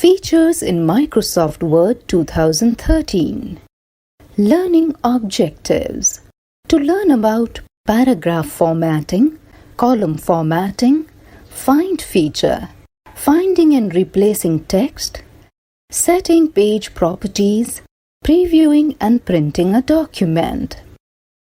Features in Microsoft Word 2013. Learning objectives. To learn about paragraph formatting, column formatting, find feature, finding and replacing text, setting page properties, previewing and printing a document.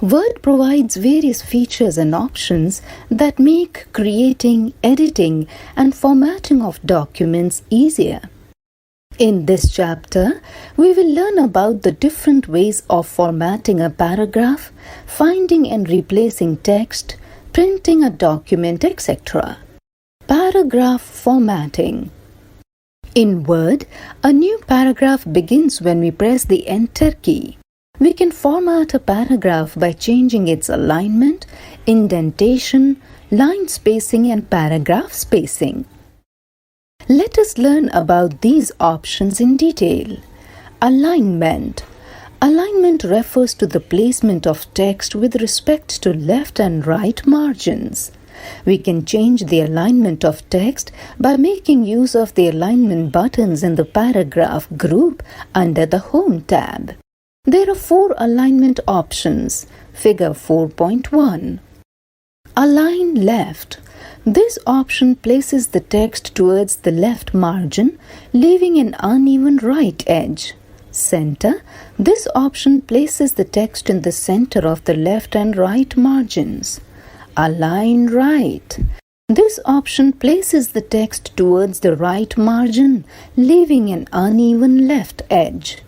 Word provides various features and options that make creating, editing, and formatting of documents easier. In this chapter, we will learn about the different ways of formatting a paragraph, finding and replacing text, printing a document, etc. Paragraph formatting. In Word, a new paragraph begins when we press the Enter key. We can format a paragraph by changing its alignment, indentation, line spacing, and paragraph spacing. Let us learn about these options in detail. Alignment. Alignment refers to the placement of text with respect to left and right margins. We can change the alignment of text by making use of the alignment buttons in the paragraph group under the Home tab. There are 4 alignment options. Figure 4.1. Align left. This option places the text towards the left margin, leaving an uneven right edge. Center. This option places the text in the center of the left and right margins. Align right. This option places the text towards the right margin, leaving an uneven left edge.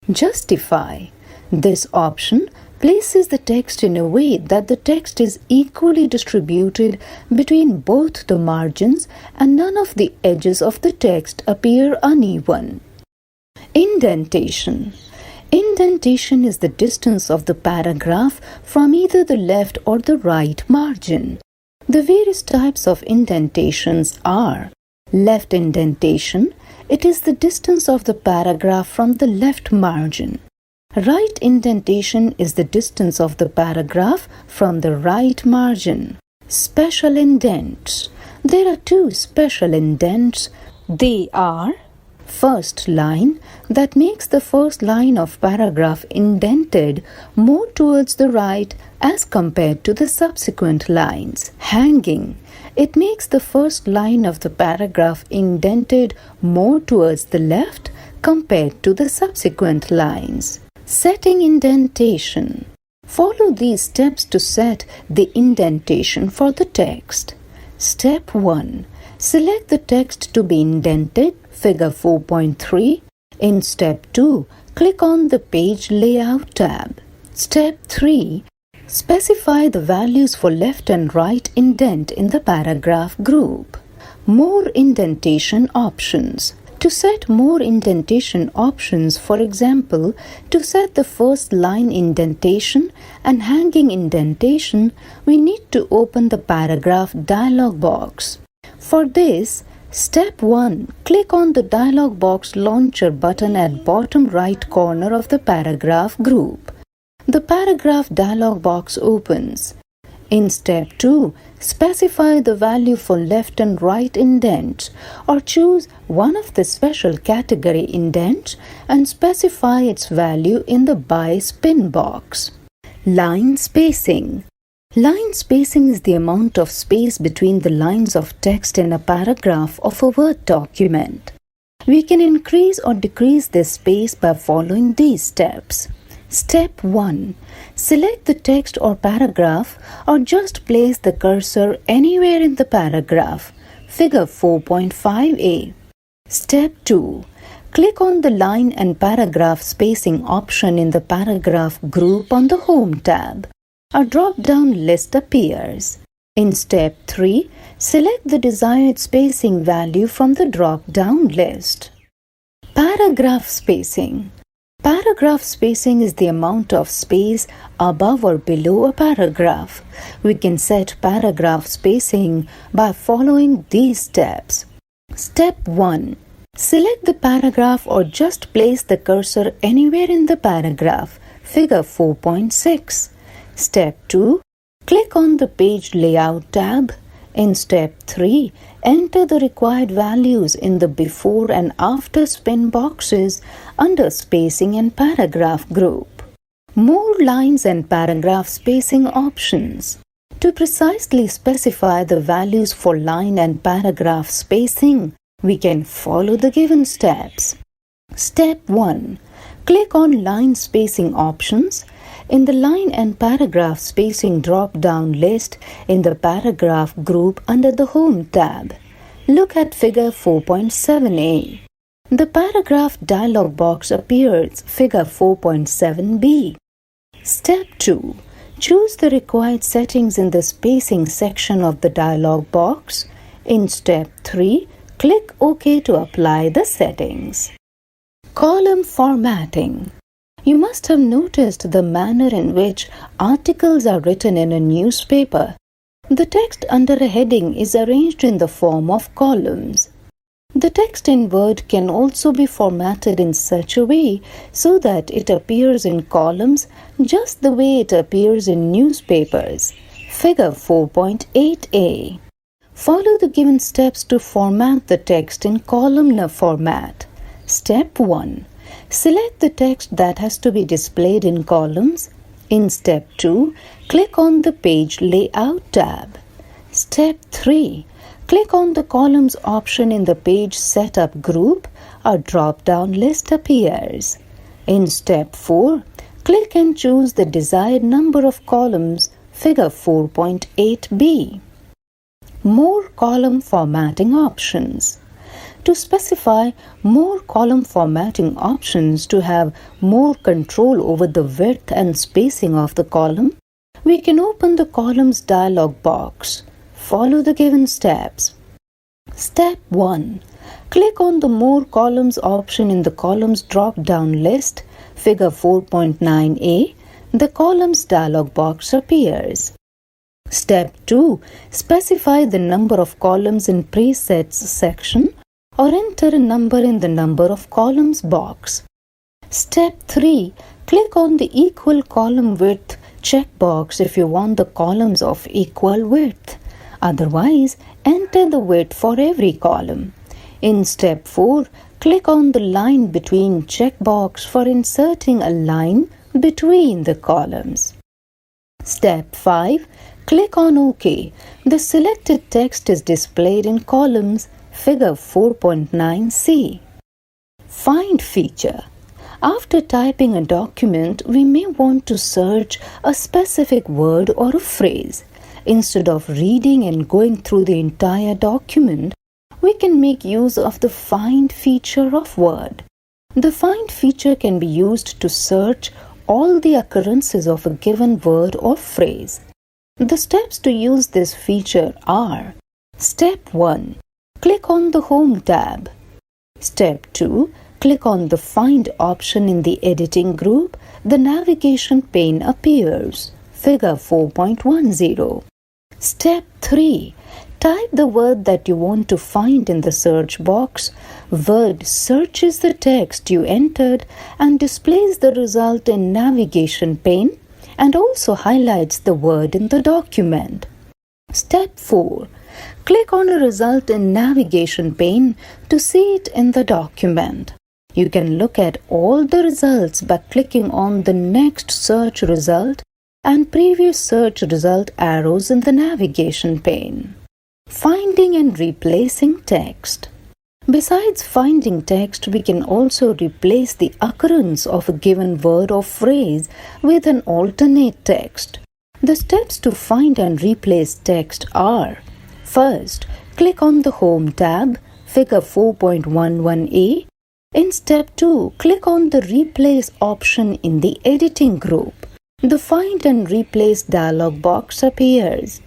Justify. This option places the text in a way that the text is equally distributed between both the margins and none of the edges of the text appear uneven. Indentation. Indentation is the distance of the paragraph from either the left or the right margin. The various types of indentations are: left indentation. It is the distance of the paragraph from the left margin. Right indentation is the distance of the paragraph from the right margin. Special indents. There are 2 special indents. They are: first line, that makes the first line of paragraph indented more towards the right as compared to the subsequent lines. Hanging. It makes the first line of the paragraph indented more towards the left compared to the subsequent lines. Setting indentation. Follow these steps to set the indentation for the text. Step 1. Select the text to be indented, figure 4.3. In step 2, click on the Page Layout tab. Step 3. Specify the values for left and right indent in the paragraph group. More indentation options. To set more indentation options, for example, to set the first line indentation and hanging indentation, we need to open the paragraph dialog box. For this, step 1, click on the dialog box launcher button at bottom right corner of the paragraph group. The paragraph dialog box opens. In step 2, specify the value for left and right indents, or choose one of the special category indents and specify its value in the By Spin box. Line spacing. Line spacing is the amount of space between the lines of text in a paragraph of a Word document. We can increase or decrease this space by following these steps. Step 1. Select the text or paragraph or just place the cursor anywhere in the paragraph. Figure 4.5a. Step 2. Click on the line and paragraph spacing option in the paragraph group on the Home tab. A drop-down list appears. In step 3, select the desired spacing value from the drop-down list. Paragraph spacing. Paragraph spacing is the amount of space above or below a paragraph. We can set paragraph spacing by following these steps. Step 1. Select the paragraph or just place the cursor anywhere in the paragraph. Figure 4.6. Step 2. Click on the Page Layout tab. In step 3, Enter the required values in the before and after spin boxes under spacing and paragraph group. More lines and paragraph spacing options. To precisely specify the values for line and paragraph spacing, we can follow the given steps. Step 1. Click on Line Spacing options in the Line and Paragraph Spacing drop-down list in the Paragraph group under the Home tab. Look at Figure 4.7a. The Paragraph dialog box appears, Figure 4.7b. Step 2. Choose the required settings in the spacing section of the dialog box. In Step 3, click OK to apply the settings. Column formatting. You must have noticed the manner in which articles are written in a newspaper. The text under a heading is arranged in the form of columns. The text in Word can also be formatted in such a way so that it appears in columns just the way it appears in newspapers. Figure 4.8a. Follow the given steps to format the text in columnar format. Step 1. Select the text that has to be displayed in columns. In Step 2, click on the Page Layout tab. Step 3. Click on the Columns option in the Page Setup group. A drop-down list appears. In Step 4, click and choose the desired number of columns, Figure 4.8b. More column formatting options. To specify more column formatting options to have more control over the width and spacing of the column, we can open the Columns dialog box. Follow the given steps. Step 1. Click on the More Columns option in the Columns drop-down list, Figure 4.9a. The Columns dialog box appears. Step 2. Specify the number of columns in Presets section or enter a number in the Number of Columns box. Step 3. Click on the Equal Column Width checkbox if you want the columns of equal width. Otherwise, enter the width for every column. In Step 4, click on the Line Between checkbox for inserting a line between the columns. Step 5. Click on OK. The selected text is displayed in columns, Figure 4.9c. Find feature. After typing a document, we may want to search a specific word or a phrase. Instead of reading and going through the entire document, we can make use of the Find feature of Word. The Find feature can be used to search all the occurrences of a given word or phrase. The steps to use this feature are: Step 1. Click on the Home tab. Step 2. Click on the Find option in the Editing group. The navigation pane appears. Figure 4.10. Step 3. Type the word that you want to find in the search box. Word searches the text you entered and displays the result in navigation pane and also highlights the word in the document. Step 4. Click on a result in navigation pane to see it in the document. You can look at all the results by clicking on the next search result and previous search result arrows in the navigation pane. Finding and replacing text. Besides finding text, we can also replace the occurrence of a given word or phrase with an alternate text. The steps to find and replace text are: First, click on the Home tab, Figure 4.11a. In Step 2, click on the Replace option in the Editing group. The Find and Replace dialog box appears.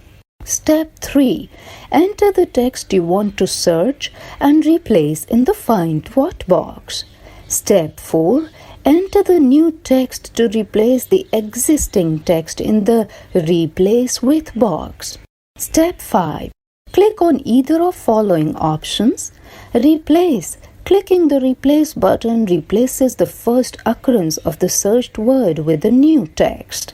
Step 3. Enter the text you want to search and replace in the Find What box. Step 4. Enter the new text to replace the existing text in the Replace With box. Step 5. Click on either of following options. Replace. Clicking the Replace button replaces the first occurrence of the searched word with the new text.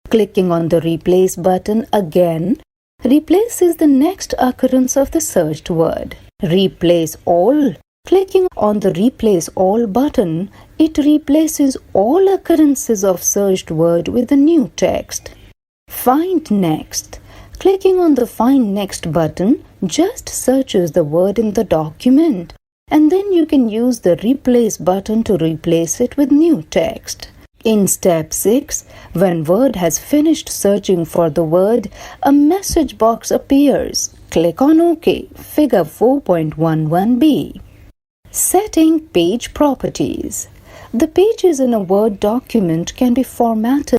Clicking on the Replace button again replaces the next occurrence of the searched word. Replace all. Clicking on the Replace All button, it replaces all occurrences of searched word with the new text. Find Next. Clicking on the Find Next button just searches the word in the document, and then you can use the Replace button to replace it with new text. In step 6, when Word has finished searching for the word, a message box appears. Click on OK, figure 4.11b. Setting page properties. The pages in a Word document can be formatted